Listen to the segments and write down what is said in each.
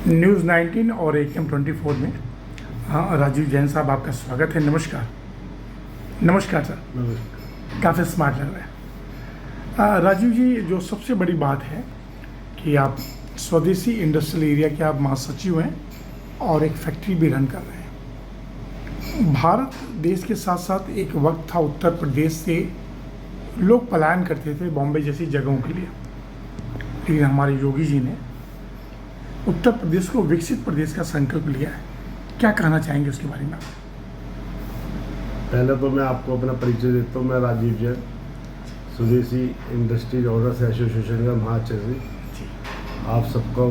News 19 और AQM 24 में राजीव जैन साहब आपका स्वागत है। नमस्कार। नमस्कार सर। नमस्कार। काफ़ी स्मार्ट लग रहा है। राजीव जी, जो सबसे बड़ी बात है कि आप स्वदेशी इंडस्ट्रियल एरिया के आप महासचिव हैं और एक फैक्ट्री भी रन कर रहे हैं। भारत देश के साथ साथ एक वक्त था उत्तर प्रदेश से लोग पलायन करते थे बॉम्बे जैसी जगहों के लिए, लेकिन हमारे योगी जी ने उत्तर प्रदेश को विकसित प्रदेश का संकल्प लिया है। क्या कहना चाहेंगे उसके बारे में आप? पहले तो मैं आपको अपना परिचय देता हूँ। मैं राजीव जैन, स्वदेशी इंडस्ट्रीज ओनर्स एसोसिएशन का महासचिव। आप सबको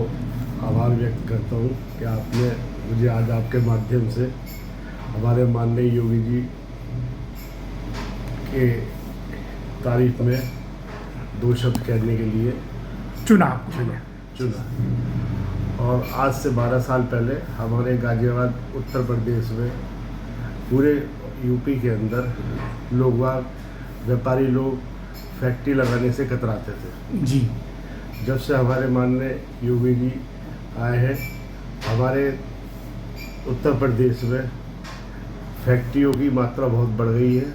आभार व्यक्त करता हूँ कि आपने मुझे आज आपके माध्यम से हमारे माननीय योगी जी के तारीफ में दो शब्द कहने के लिए चुना। और आज से 12 साल पहले हमारे गाजियाबाद उत्तर प्रदेश में पूरे यूपी के अंदर लोग व्यापारी लोग फैक्ट्री लगाने से कतराते थे जी। जब से हमारे माननीय योगी जी आए हैं, हमारे उत्तर प्रदेश में फैक्ट्रियों की मात्रा बहुत बढ़ गई है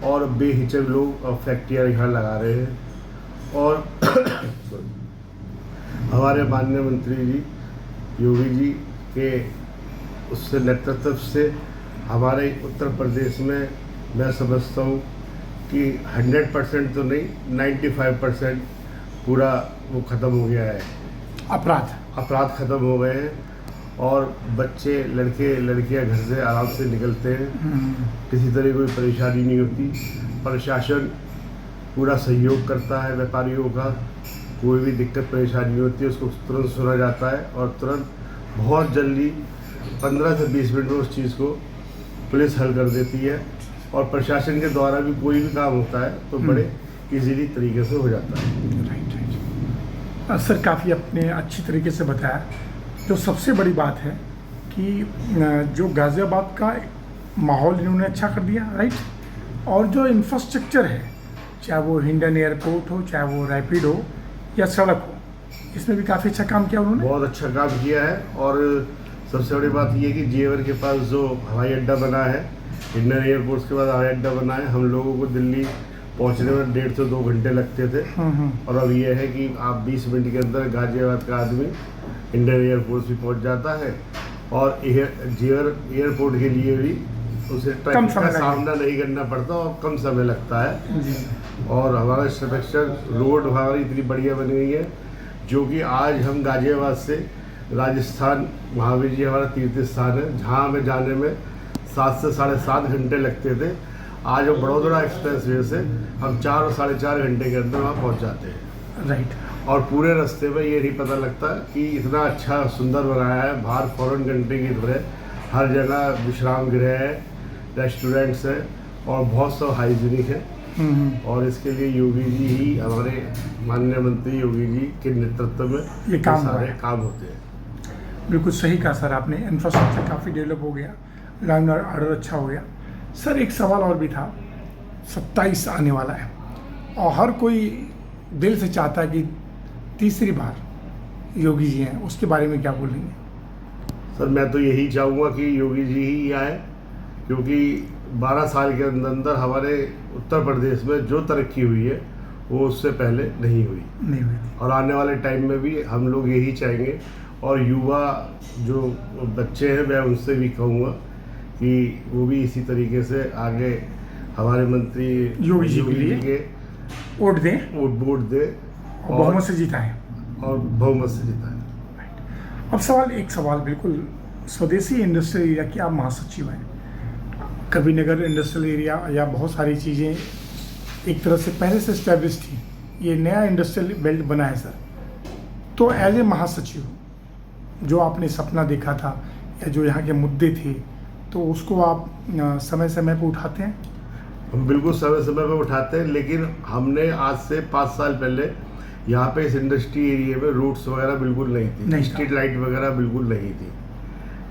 और बेहिचक लोग अब फैक्ट्रियाँ यहाँ लगा रहे हैं। और हमारे माननीय मंत्री जी योगी जी के उससे नेतृत्व से हमारे उत्तर प्रदेश में मैं समझता हूँ कि 100% तो नहीं, 95% पूरा वो ख़त्म हो गया है। अपराध ख़त्म हो गए हैं और बच्चे लड़के लड़कियां घर से आराम से निकलते हैं। किसी तरह कोई परेशानी नहीं होती। प्रशासन पूरा सहयोग करता है व्यापारियों का। कोई भी दिक्कत परेशानी नहीं होती है, उसको तुरंत सुना जाता है और तुरंत बहुत जल्दी 15 से 20 मिनट में उस चीज़ को पुलिस हल कर देती है। और प्रशासन के द्वारा भी कोई भी काम होता है तो बड़े इजीली तरीके से हो जाता है। राइट। सर, काफ़ी अपने अच्छी तरीके से बताया। जो सबसे बड़ी बात है कि जो गाज़ियाबाद का माहौल इन्होंने अच्छा कर दिया, राइट। और जो इंफ्रास्ट्रक्चर है, चाहे वो हिंडन एयरपोर्ट हो, चाहे वो रैपिड हो या सड़क हो, इसमें भी काफ़ी अच्छा काम किया उन्होंने। बहुत अच्छा काम किया है। और सबसे बड़ी बात यह है कि जेवर के पास जो हवाई अड्डा बना है, हिंडन एयरपोर्ट के बाद हवाई अड्डा बना है। हम लोगों को दिल्ली पहुंचने में 1.5 से 2 घंटे लगते थे और अब यह है कि आप 20 मिनट के अंदर गाजियाबाद का आदमी हिंडन एयरपोर्ट भी पहुंच जाता है। और जेवर एयरपोर्ट के लिए भी उसे ट्रैफिक का सामना नहीं करना पड़ता और कम समय लगता है। और हमारा स्ट्रक्चर रोड हमारी इतनी बढ़िया बन गई है जो कि आज हम गाजियाबाद से राजस्थान महावीर जी हमारा तीर्थ स्थान है, जहाँ हमें जाने में 7 से 7.5 घंटे लगते थे। आज हम बड़ोदरा एक्सप्रेस वे से हम 4 और 4.5 घंटे के अंदर वहाँ पहुँच जाते हैं। राइट। और पूरे रास्ते में ये नहीं पता लगता कि इतना अच्छा सुंदर बनाया है। बाहर फॉरेन कंट्री की तरह हर जगह विश्राम गृह है, रेस्टोरेंट्स है और बहुत सब हाइजीनिक है। और इसके लिए योगी जी ही, हमारे माननीय मंत्री योगी जी के नेतृत्व में ये सारे काम होते हैं। बिल्कुल सही कहा सर आपने। इंफ्रास्ट्रक्चर काफ़ी डेवलप हो गया, लॉ एंड ऑर्डर अच्छा हो गया। सर, एक सवाल और भी था। 27 आने वाला है और हर कोई दिल से चाहता है कि तीसरी बार योगी जी हैं, उसके बारे में क्या बोलेंगे? सर, मैं तो यही चाहूँगा कि योगी जी ही आए, क्योंकि 12 साल के अंदर हमारे उत्तर प्रदेश में जो तरक्की हुई है वो उससे पहले नहीं हुई और आने वाले टाइम में भी हम लोग यही चाहेंगे। और युवा जो बच्चे हैं, मैं उनसे भी कहूँगा कि वो भी इसी तरीके से आगे हमारे मंत्री योगी जी के वोट दें और बहुमत से जिताएं। अब एक सवाल बिल्कुल, स्वदेशी इंडस्ट्रियल एरिया की आप महासचिव हैं। कबीरनगर इंडस्ट्रियल एरिया या बहुत सारी चीज़ें एक तरह से पहले से एस्टैब्लिश थी, ये नया इंडस्ट्रियल बेल्ट बना है सर। तो एज ए महासचिव जो आपने सपना देखा था या जो यहाँ के मुद्दे थे, तो उसको आप समय समय पर उठाते हैं? हम बिल्कुल समय समय पर उठाते हैं, लेकिन हमने आज से 5 साल पहले यहाँ पे इस इंडस्ट्री एरिया में रोड्स वगैरह बिल्कुल नहीं थी, स्ट्रीट लाइट वगैरह बिल्कुल नहीं थी।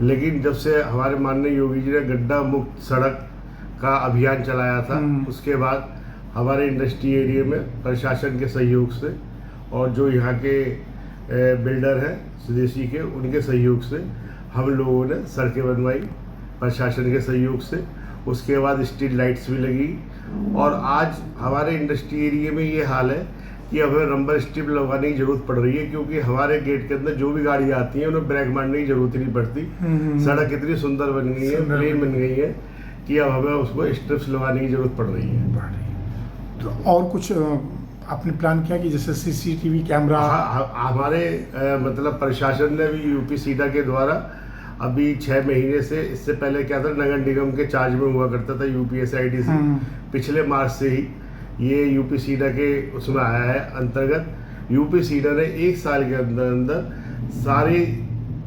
लेकिन जब से हमारे माननीय योगी जी ने गड्ढा मुक्त सड़क का अभियान चलाया था, उसके बाद हमारे इंडस्ट्री एरिया में प्रशासन के सहयोग से और जो यहाँ के बिल्डर हैं स्वदेशी के, उनके सहयोग से हम लोगों ने सड़कें बनवाई प्रशासन के सहयोग से। उसके बाद स्ट्रीट लाइट्स भी लगी और आज हमारे इंडस्ट्री एरिया में ये हाल है कि अब हमें नंबर स्ट्रिप लगवाने की जरूरत पड़ रही है, क्योंकि हमारे गेट के अंदर जो भी गाड़ी आती है उन्हें ब्रेक मारने की जरूरत ही नहीं पड़ती। सड़क इतनी सुंदर बन गई है, प्लेन बन गई है कि अब हमें उसको स्ट्रिप्स लगाने की जरूरत पड़ रही है। तो और कुछ आपने प्लान किया कि जैसे सीसीटीवी कैमरा? हमारे मतलब प्रशासन ने भी यूपी सीडा के द्वारा अभी 6 महीने से, इससे पहले क्या था नगर निगम के चार्ज में हुआ करता था यूपीएसआईडी से, पिछले मार्च से ही ये यूपी सीडा के उसमें आया है अंतर्गत। यूपी सीडा ने 1 साल के अंदर अंदर सारी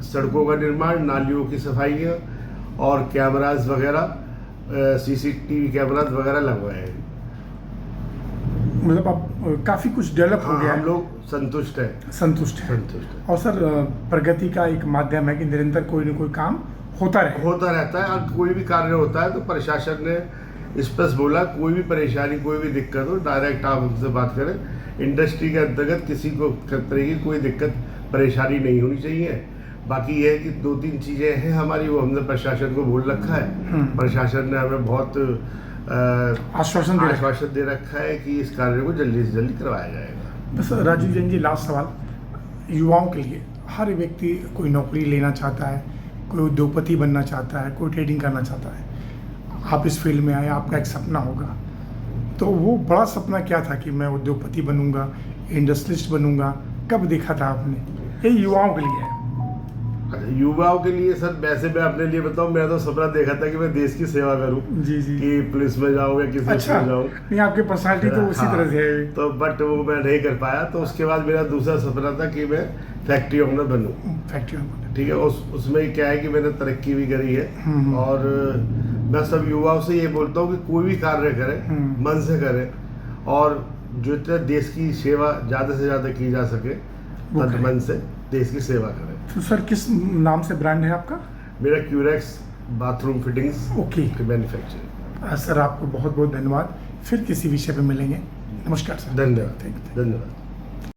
सड़कों का निर्माण, नालियों की सफाई और कैमराज वगैरह, सीसीटीवी कैमराज वगैरह लगवाए हैं। मतलब अब काफ़ी कुछ डेवलप हो गया है। हम लोग संतुष्ट हैं। संतुष्ट है। और सर प्रगति का एक माध्यम है कि निरंतर कोई न कोई काम होता रहता है। और कोई भी कार्य होता है तो प्रशासन ने स्पष्ट बोला कोई भी परेशानी, कोई भी दिक्कत हो डायरेक्ट आप हमसे बात करें। इंडस्ट्री के अंतर्गत किसी को तरह की कोई दिक्कत परेशानी नहीं होनी चाहिए। बाकी यह है कि 2-3 चीज़ें हैं हमारी, वो हमने प्रशासन को बोल रखा है। प्रशासन ने हमें बहुत आश्वासन दे रखा है कि इस कार्य को जल्दी से जल्दी करवाया जाएगा। बस राजीव जैन जी, लास्ट सवाल, युवाओं के लिए, हर व्यक्ति कोई नौकरी लेना चाहता है, कोई उद्योगपति बनना चाहता है, कोई ट्रेडिंग करना चाहता है। आप इस फील्ड में आए, आपका एक सपना होगा, तो वो बड़ा सपना क्या था कि मैं उद्योगपति बनूंगा, इंडस्ट्रियलिस्ट बनूंगा, कब देखा था आपने? ये युवाओं के लिए है। युवाओं के लिए सर, वैसे मैं अपने लिए बताऊं, मैं तो सपना देखा था कि मैं देश की सेवा करूं। जी। कि पुलिस में जाऊं या किसी में जाऊं। नहीं, आपकी पर्सनालिटी तो उसी तरह से है। तो बट वो मैं नहीं कर पाया। तो उसके बाद मेरा दूसरा सपना था कि मैं फैक्ट्री ओनर बनूं। फैक्ट्री ओनर, ठीक है। उसमें क्या है कि मैंने तरक्की भी करी है। और मैं सब युवाओं से ये बोलता हूँ कि कोई भी कार्य करें मन से करें, और जो इतना देश की सेवा ज़्यादा से ज़्यादा की जा सके तन मन से देश की सेवा करें। तो सर किस नाम से ब्रांड है आपका? मेरा Curex bathroom fittings okay manufacturing. Sir आपको बहुत बहुत धन्यवाद। फिर किसी विषय पे मिलेंगे। नमस्कार सर। धन्यवाद।